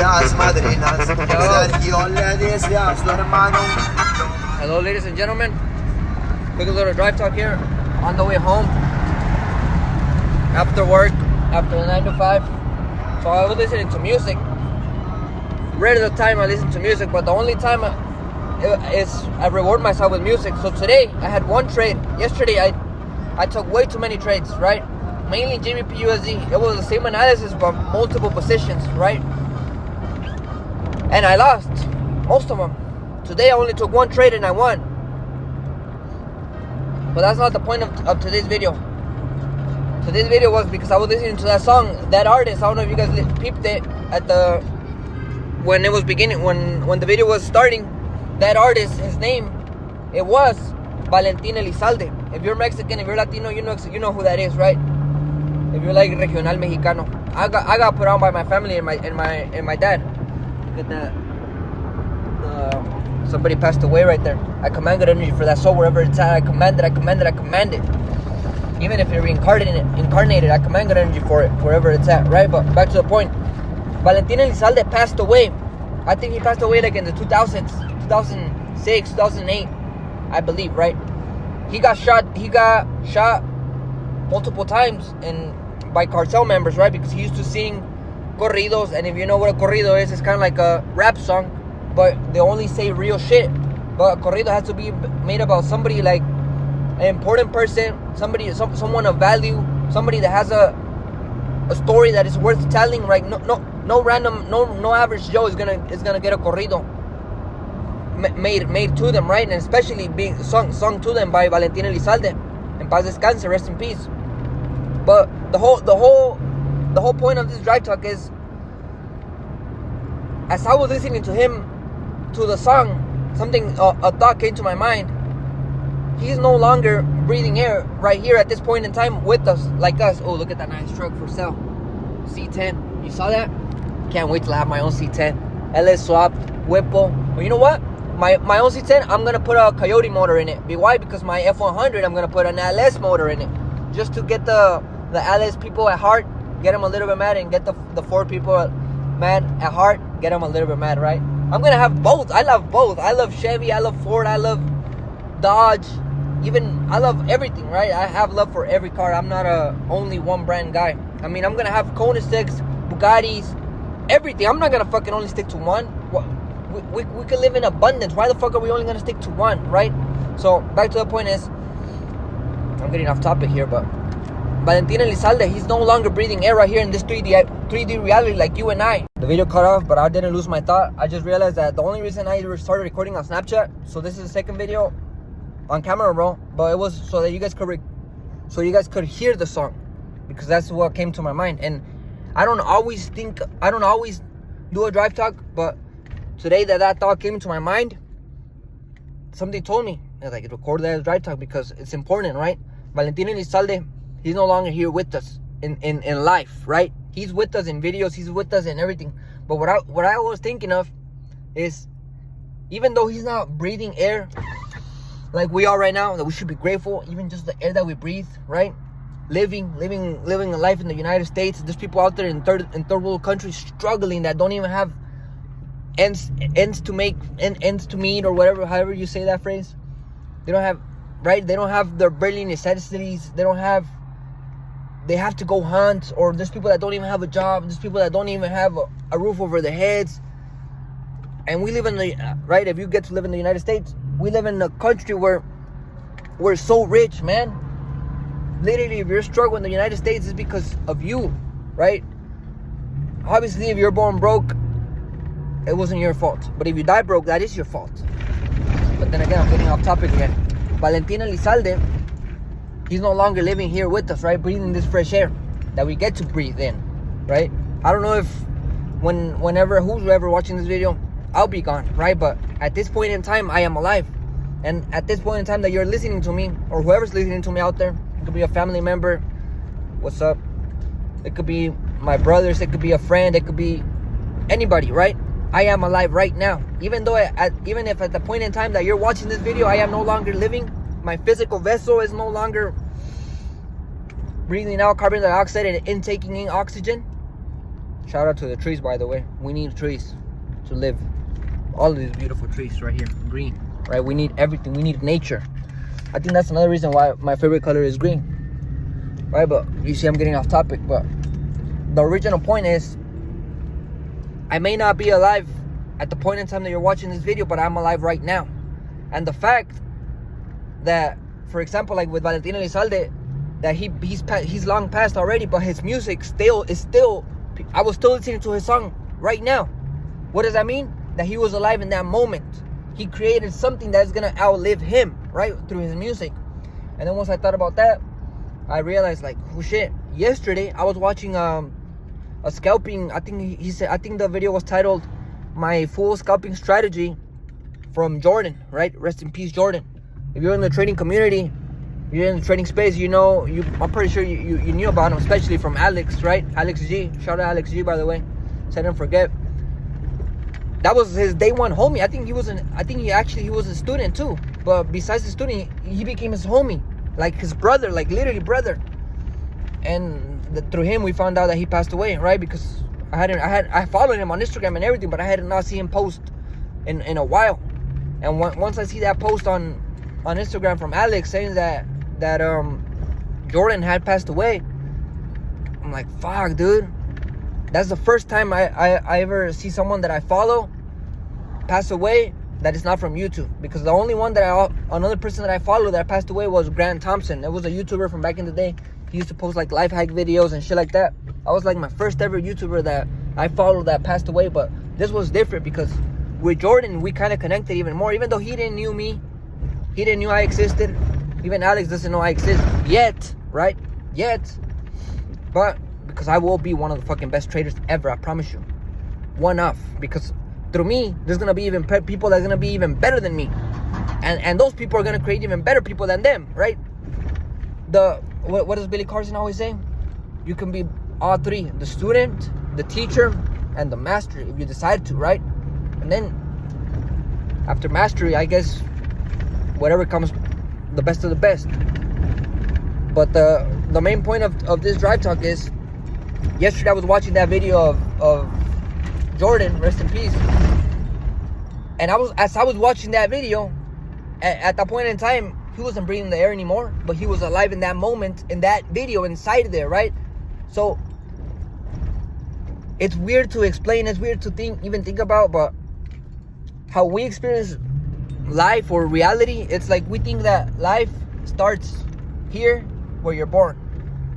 las madrinas. Sergio, le dice a su hermano. Hello, ladies and gentlemen. Quick little drive talk here on the way home after work, after the 9 to 5. So I was listening to music. Rare the time I listen to music, but the only time I reward myself with music. So today I had one trade. Yesterday I took way too many trades, right? Mainly GBP/USD. It was the same analysis but multiple positions, right? And I lost most of them. Today I only took one trade and I won. But that's not the point of today's video. Today's video was because I was listening to that song, that artist. I don't know if you guys peeped it at the when it was beginning, when the video was starting. That artist, his name, it was Valentin Elizalde. If you're Mexican, if you're Latino, you know who that is, right? If you're like regional mexicano, I got put on by my family and my dad. Look at that. Somebody passed away right there. I command good energy for that soul wherever it's at. I command it. Even if you're incarnated, I command good energy for it wherever it's at, right? But back to the point. Valentin Elizalde passed away. I think he passed away like in the 2000s, 2006, 2008, I believe, right? He got shot multiple times by cartel members, right? Because he used to sing corridos, and if you know what a corrido is, it's kind of like a rap song, but they only say real shit. But a corrido has to be made about somebody like an important person, someone of value, somebody that has a story that is worth telling, right? No average Joe is gonna get a corrido made to them, right? And especially being sung to them by Valentin Elizalde. En paz descanse, rest in peace. But the whole point of this drive talk is, as I was listening to him, to the song, a thought came to my mind. He's no longer breathing air right here at this point in time with us, like us. Oh, look at that nice truck for sale. C10. You saw that? Can't wait till I have my own C10. LS swap, Whipple. Well, you know what? My own C10, I'm going to put a Coyote motor in it. Why? Because my F100, I'm going to put an LS motor in it. Just to get the LS people at heart, get them a little bit mad, and get the Ford people mad at heart, get them a little bit mad, right? I'm going to have both. I love both. I love Chevy, I love Ford, I love Dodge. Even, I love everything, right? I have love for every car. I'm not a only one brand guy. I mean, I'm going to have Koenigseggs, Bugattis, everything. I'm not going to fucking only stick to one. We could live in abundance. Why the fuck are we only going to stick to one, right? So, back to the point is, I'm getting off topic here, but Valentin Elizalde, he's no longer breathing air right here in this 3D reality like you and I. The video cut off, but I didn't lose my thought. I just realized that the only reason I started recording on Snapchat, so this is the second video on camera roll, but it was so that you guys could hear the song, because that's what came to my mind. And I don't always do a drive talk, but today that thought came to my mind, something told me, like, record that drive talk because it's important, right? Valentin Elizalde, he's no longer here with us in life, right? He's with us in videos, he's with us in everything. But what I was thinking of is, even though he's not breathing air like we are right now, that we should be grateful, even just the air that we breathe, right? Living a life in the United States. There's people out there in third world countries struggling that don't even have ends to meet, or whatever, however you say that phrase. They don't have, right? They don't have their barely necessities. They have to go hunt. Or there's people that don't even have a job. There's people that don't even have a roof over their heads. And we live in the right. If you get to live in the United States, we live in a country where we're so rich, man. Literally, if you're struggling in the United States, it's because of you, right? Obviously, if you're born broke, it wasn't your fault. But if you die broke, that is your fault. But then again, I'm getting off topic again. Valentin Elizalde, he's no longer living here with us, right? Breathing this fresh air that we get to breathe in, right? I don't know if who's ever watching this video, I'll be gone, right? But at this point in time, I am alive. And at this point in time that you're listening to me, or whoever's listening to me out there, it could be a family member, what's up? It could be my brothers, it could be a friend, it could be anybody, right? I am alive right now. Even if at the point in time that you're watching this video, I am no longer living, my physical vessel is no longer breathing out carbon dioxide and intaking in oxygen, Shout out to the trees, by the way. We need trees to live. All of these beautiful trees right here, green, right? We need everything. We need nature. I think that's another reason why my favorite color is green, right? But you see, I'm getting off topic. But the original point is, I may not be alive at the point in time that you're watching this video, but I'm alive right now. And the fact that, for example, like with Valentino Elizalde, that he's long passed already, but his music is still, I was still listening to his song right now. What does that mean? That he was alive in that moment. He created something that's gonna outlive him, right, through his music. And then once I thought about that, I realized, like, oh shit. Yesterday I was watching a scalping. I think he said. I think the video was titled "My Full Scalping Strategy" from Jordan, right? Rest in peace, Jordan. If you're in the trading community, you're in the trading space, you know, I'm pretty sure you knew about him, especially from Alex, right? Alex G. Shout out Alex G, by the way. So I didn't forget. That was his day one homie. I think he was a student too. But besides the student, he became his homie, like his brother, like literally brother. And through him, we found out that he passed away, right? Because I followed him on Instagram and everything, but I had not seen him post in a while. And once I see that post on Instagram from Alex saying that Jordan had passed away, I'm like, fuck, dude. That's the first time I ever see someone that I follow pass away that is not from YouTube. Because the only another person that I follow that passed away was Grant Thompson. It was a YouTuber from back in the day. He used to post like life hack videos and shit like that. I was like my first ever YouTuber that I followed that passed away. But this was different because with Jordan, we kind of connected even more. Even though he didn't knew me, he didn't knew I existed. Even Alex doesn't know I exist yet, right? Yet. But because I will be one of the fucking best traders ever, I promise you. One of. Because through me, there's going to be even people that are going to be even better than me. And those people are going to create even better people than them, right? What does Billy Carson always say? You can be all three. The student, the teacher, and the master if you decide to, right? And then after mastery, I guess whatever comes, the best of the best. But the main point of this drive talk is, yesterday I was watching that video of Jordan, rest in peace. And as I was watching that video, at that point in time, he wasn't breathing the air anymore, but he was alive in that moment, in that video, inside there, right? So it's weird to explain, it's weird to even think about, but how we experience life or reality, it's like we think that life starts here where you're born,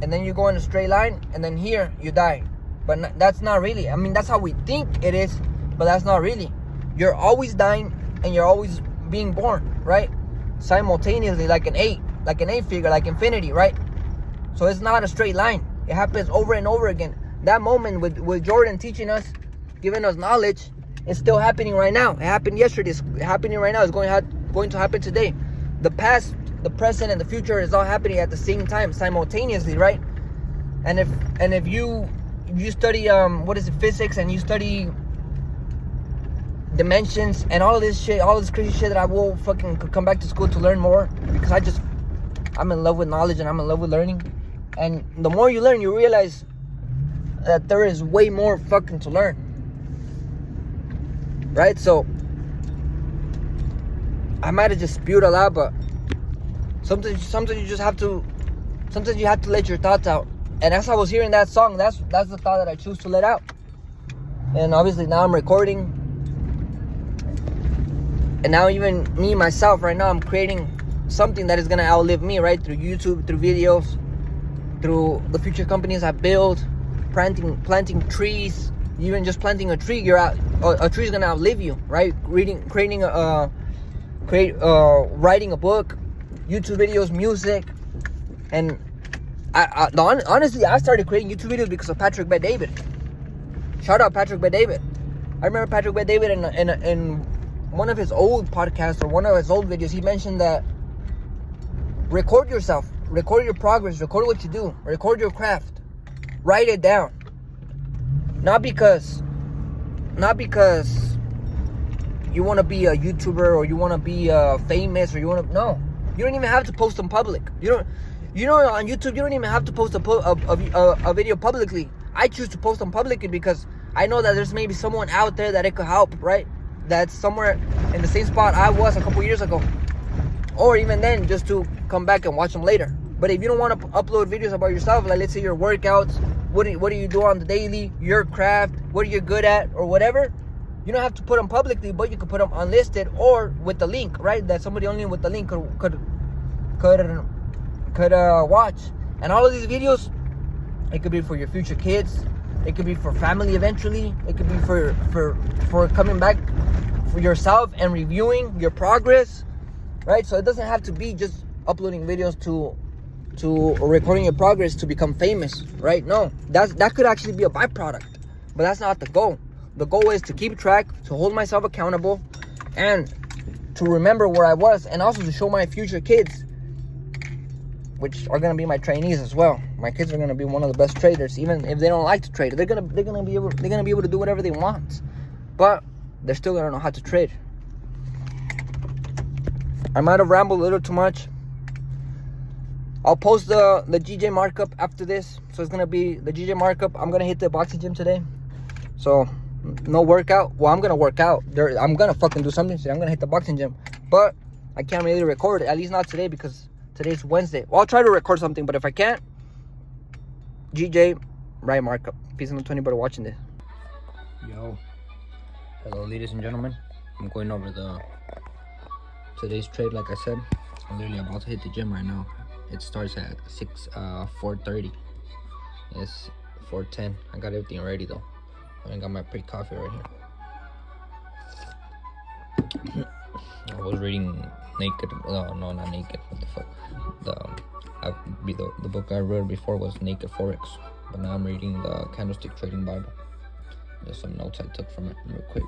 and then you go in a straight line, and then here you die. But that's not really. I mean, that's how we think it is, but that's not really. You're always dying and you're always being born, right? Simultaneously, like an eight figure, like infinity, right? So it's not a straight line. It happens over and over again. That moment with Jordan teaching us, giving us knowledge, it's still happening right now. It happened yesterday. It's happening right now. It's going to happen today. The past, the present, and the future is all happening at the same time, simultaneously, right? And if you study physics, and you study dimensions and all of this shit, all of this crazy shit, that I will fucking come back to school to learn more, because I'm in love with knowledge and I'm in love with learning. And the more you learn, you realize that there is way more fucking to learn, right? So I might have just spewed a lot, but sometimes you just have to, sometimes you have to let your thoughts out. And as I was hearing that song, that's the thought that I choose to let out. And obviously now I'm recording, and now even me myself right now, I'm creating something that is gonna outlive me, right? Through YouTube, through videos, through the future companies I build, planting trees. Even just planting a tree, a tree is gonna outlive you, right? Writing a book, YouTube videos, music. And honestly, I started creating YouTube videos because of Patrick Bet David. Shout out Patrick Bet David. I remember Patrick Bet David in one of his old podcasts or one of his old videos, he mentioned that record yourself, record your progress, record what you do, record your craft, write it down. Not because you want to be a YouTuber or you want to be famous, or you want to, no. You don't even have to post in public. On YouTube, you don't even have to post a video publicly. I choose to post them publicly because I know that there's maybe someone out there that it could help, right? That's somewhere in the same spot I was a couple years ago. Or even then, just to come back and watch them later. But if you don't want to upload videos about yourself, like let's say your workouts, what do you do on the daily, your craft, what are you good at, or whatever, you don't have to put them publicly, but you could put them unlisted or with the link, right? That somebody only with the link could watch. And all of these videos, it could be for your future kids, it could be for family eventually, it could be for coming back for yourself and reviewing your progress, right? So it doesn't have to be just uploading videos to or recording your progress to become famous, right? No, that could actually be a byproduct, but that's not the goal. The goal is to keep track, to hold myself accountable, and to remember where I was, and also to show my future kids, which are gonna be my trainees as well. My kids are gonna be one of the best traders, even if they don't like to trade. They're gonna be able to do whatever they want, but they're still gonna know how to trade. I might have rambled a little too much. I'll post the GJ markup after this, so it's gonna be the GJ markup. I'm gonna hit the boxing gym today, so no workout. Well, I'm gonna work out. I'm gonna fucking do something today. I'm gonna hit the boxing gym, but I can't really record it, at least not today, because today's Wednesday. Well, I'll try to record something, but if I can't, GJ right markup. Peace and 20 brother watching this. Yo, hello ladies and gentlemen. I'm going over today's trade. Like I said, I'm literally about to hit the gym right now. It starts at 4:30. It's 4:10. I got everything ready though. I got my pre-coffee right here. I was reading Naked. No, not Naked. What the fuck? The book I read before was Naked Forex, but now I'm reading the Candlestick Trading Bible. There's some notes I took from it real quick.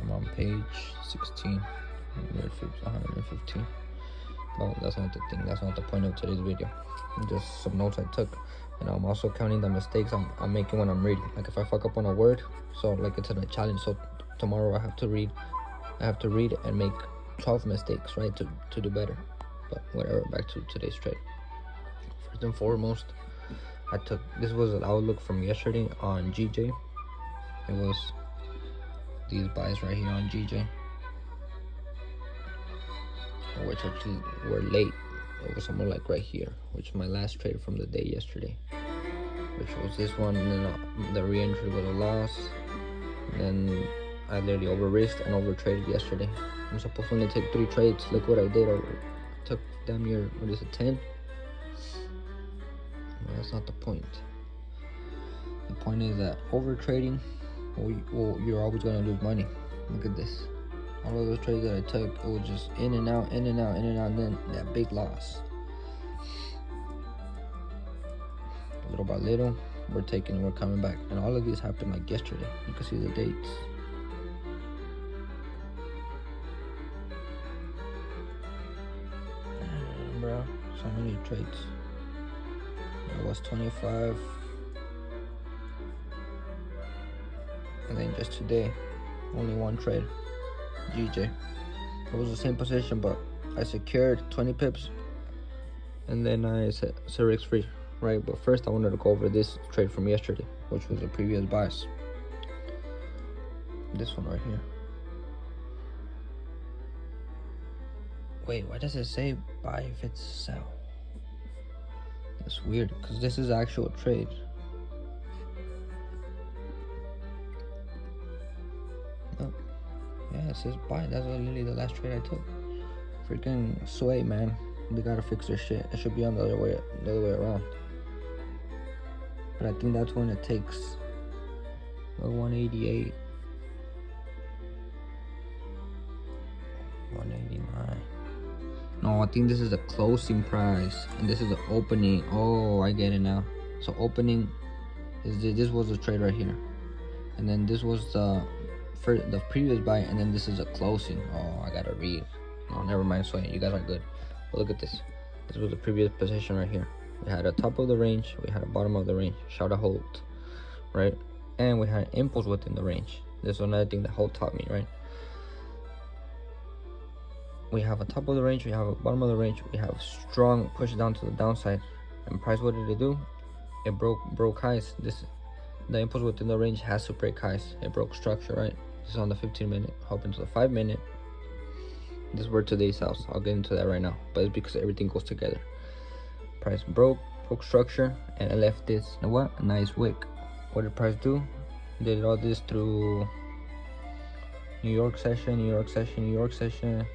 I'm on page 16, 115. Well, that's not the thing. That's not the point of today's video. Just some notes I took, and I'm also counting the mistakes I'm making when I'm reading. Like if I fuck up on a word, so like it's a challenge. So tomorrow I have to read and make 12 mistakes, right, to do better. But whatever. Back to today's trade. First and foremost, this was an outlook from yesterday on GJ. It was these buys right here on GJ, which actually were late. It was somewhere like right here, which is my last trade from the day yesterday, which was this one, and then the re-entry was a loss, and then I literally over risked and over traded yesterday. I'm supposed to only take 3 trades. Look what I did. I took damn near, 10. Well, that's not the point. The point is that over trading, well, you're always gonna lose money. Look at this. All of those trades that I took, it was just in and out, and then that big loss. Little by little, we're coming back. And all of these happened like yesterday. You can see the dates. Bro, so many trades. It was 25. And then just today, only 1 trade. GJ. It was the same position, but I secured 20 pips, and then I said risk free, right? But first I wanted to go over this trade from yesterday, which was the previous buys. This one right here. Wait, why does it say buy if it's sell? That's weird, because this is actual trade. Yeah, it says buy. That's literally the last trade I took. Freaking sway, man. They gotta fix their shit. It should be on the other way around. But I think that's when it takes 188, 189. No, I think this is the closing price, and this is the opening. Oh, I get it now. So opening is this was the trade right here, and then this was the previous buy, and then this is a closing. Oh, I gotta read. No, never mind. So you guys are good. But look at this. This was the previous position right here. We had a top of the range, we had a bottom of the range, shout out hold, right? And we had an impulse within the range. This is another thing that hold taught me, right? We have a top of the range, we have a bottom of the range, we have a strong push down to the downside. And price, what did it do? it broke highs. The impulse within the range has to break highs. It broke structure, right? This is on the 15-minute. Hop into the 5-minute. This is where today's sells. I'll get into that right now, but it's because everything goes together. Price broke structure, and I left this, you know what, a nice wick. What did price do? Did all this through New York session, New York session, New York session.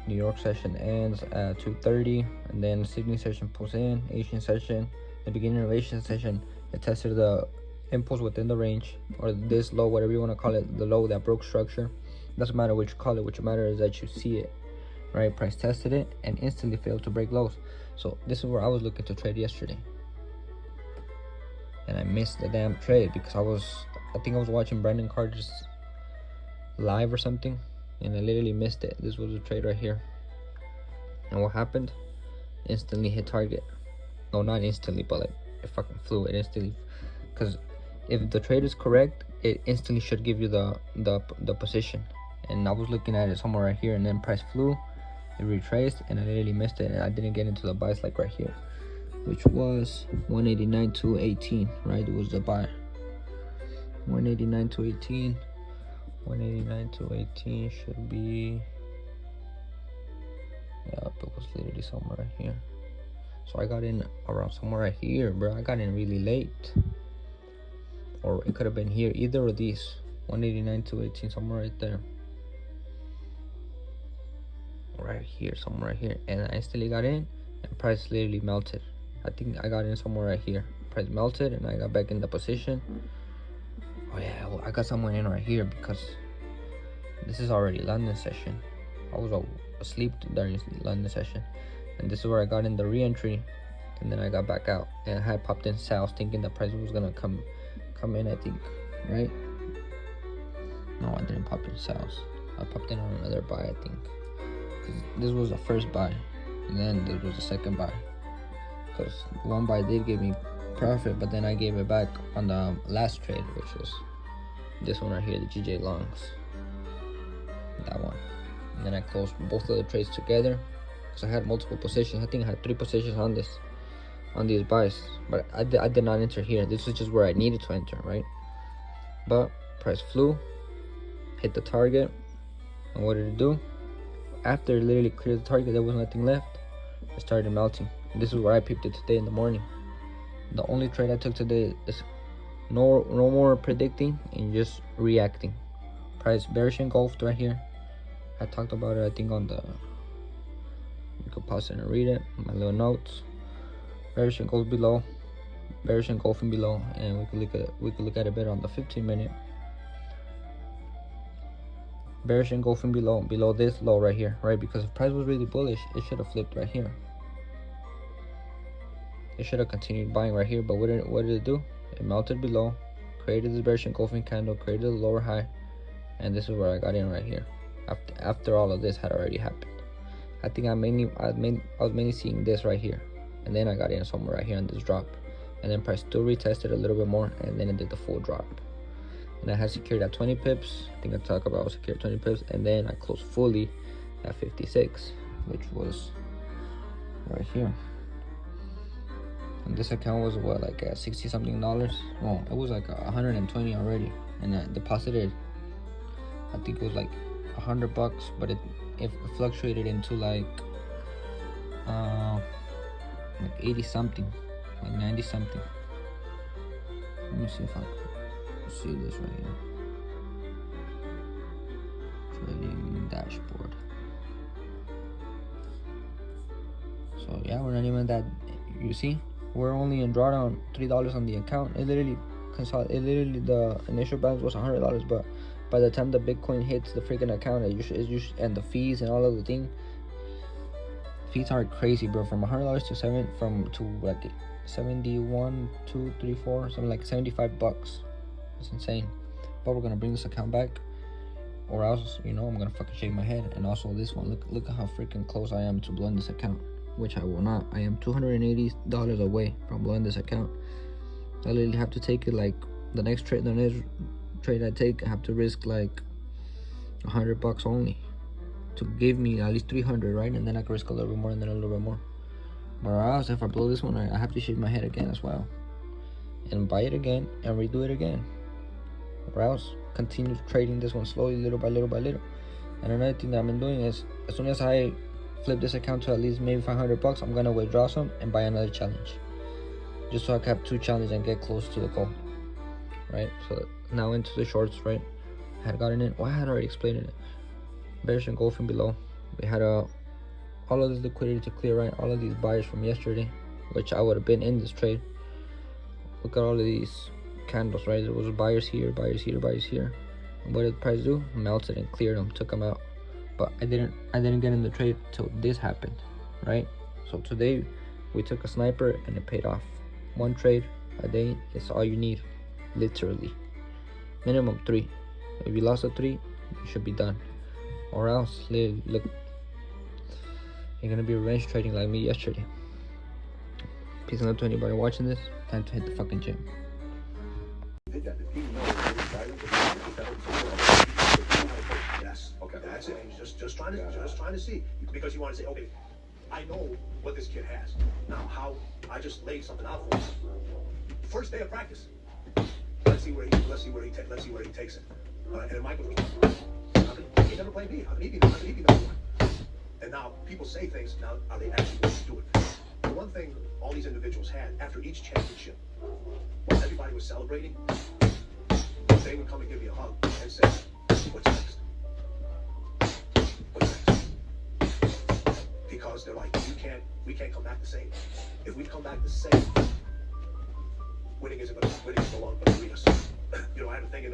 New York session ends at 2:30, and then Sydney session pulls in. Asian session, the beginning of Asian session, it tested the impulse within the range, or this low, whatever you want to call it, the low that broke structure. Doesn't matter what you call it. What matters is that you see it, right? Price tested it and instantly failed to break lows. So this is where I was looking to trade yesterday, and I missed the damn trade because I think I was watching Brandon Carter's live or something, and I literally missed it. This was a trade right here, and what happened? Instantly hit target. No, not instantly, but like it fucking flew. It instantly, because if the trade is correct, it instantly should give you the position. And I was looking at it somewhere right here, and then price flew, it retraced, and I literally missed it, and I didn't get into the buys like right here, which was 189 to 18, right? It was the buy. 189 to 18. 189 to 18 should be, yeah, it was literally somewhere right here. So I got in around somewhere right here, bro. I got in really late, or it could have been here, either of these. 189 to 18, somewhere right there, right here, somewhere right here. And I instantly got in, and price literally melted. I think I got in somewhere right here. Price melted, and I got back in the position. Oh yeah, well, I got someone in right here because this is already London session. I was asleep during London session, and this is where I got in the re-entry, and then I got back out, and I had popped in sales thinking the price was gonna come in, I think, right? No, I didn't pop in sales. I popped in on another buy, I think, because this was the first buy, and then this was the second buy, because one buy did give me profit, but then I gave it back on the last trade, which was this one right here, the GJ longs, that one. And then I closed both of the trades together because I had multiple positions. I think I had 3 positions on these buys, but I did not enter here. This is just where I needed to enter, right? But price flew, hit the target, and what did it do? After it literally cleared the target, there was nothing left. It started melting. This is where I peeped it today in the morning. The only trade I took today is no more predicting and just reacting. Price bearish engulfed right here. I talked about it, I think, on the, you could pause it and read it, my little notes. Bearish engulfed below, bearish engulfing below, and we could look at it better on the 15-minute. Bearish engulfing below this low right here, right? Because if price was really bullish, it should have flipped right here. It should have continued buying right here, but what did it do? It melted below, created this bearish engulfing candle, created a lower high, and this is where I got in right here. After all of this had already happened, I think I was mainly seeing this right here, and then I got in somewhere right here on this drop, and then price still retested a little bit more, and then it did the full drop, and I had secured at 20 pips. I think I talked about secured 20 pips, and then I closed fully at 56, which was right here. And this account was what, like at $60 something? Well, it was like 120 already, and I deposited, I think it was like $100, but it fluctuated into like 80 something, like 90 something. Let me see if I can see this right here. Trading dashboard. So yeah, we're not even that. You see, we're only in drawdown $3 on the account. It literally the initial balance was $100, but by the time the Bitcoin hits the freaking account, it usually, and the fees and all of the thing, fees are crazy, bro. From $100 to like 71, 2, 3, 4, something like $75. It's insane. But we're gonna bring this account back, or else, you know, I'm gonna fucking shake my head. And also this one, look at how freaking close I am to blowing this account, which I will not. I am $280 away from blowing this account. I literally have to take it like the next trade I take, I have to risk like $100 only to give me at least 300, right? And then I can risk a little bit more, and then a little bit more. But else, if I blow this one, I have to shake my head again as well. and buy it again and redo it again, or else continue trading this one slowly, little by little by little. And another thing that I've been doing is, as soon as I flip this account to at least maybe $500, I'm gonna withdraw some and buy another challenge, just so I can have 2 challenges and get close to the goal, right? So now into the shorts, right? I had gotten in, I had already explained it. Bearish engulfing below. We had all of this liquidity to clear, right? All of these buyers from yesterday, which I would have been in this trade. Look at all of these candles, right? There was buyers here, buyers here, buyers here. And what did the price do? Melted and cleared them, took them out. But I didn't get in the trade till this happened, right? So today we took a sniper and it paid off. 1 trade a day is all you need, literally. Minimum 3. If you lost a 3, you should be done. Or else, look, you're gonna be revenge trading like me yesterday. Peace and love to anybody watching this. Time to hit the fucking gym. Yes. Okay. That's it. Just trying to see, because you want to say, okay, I know what this kid has. Now, how I just laid something out for him. First day of practice. Let's see where he takes it. And then Michael goes, he never played me. How can he be number 1? And now people say things. Now, are they actually going to do it? The one thing all these individuals had after each championship, while everybody was celebrating, they would come and give me a hug and say, "What's next? What's next?" Because they're like, we can't come back the same. If we come back the same, winning isn't no longer going to lead us. You know, I had a thing in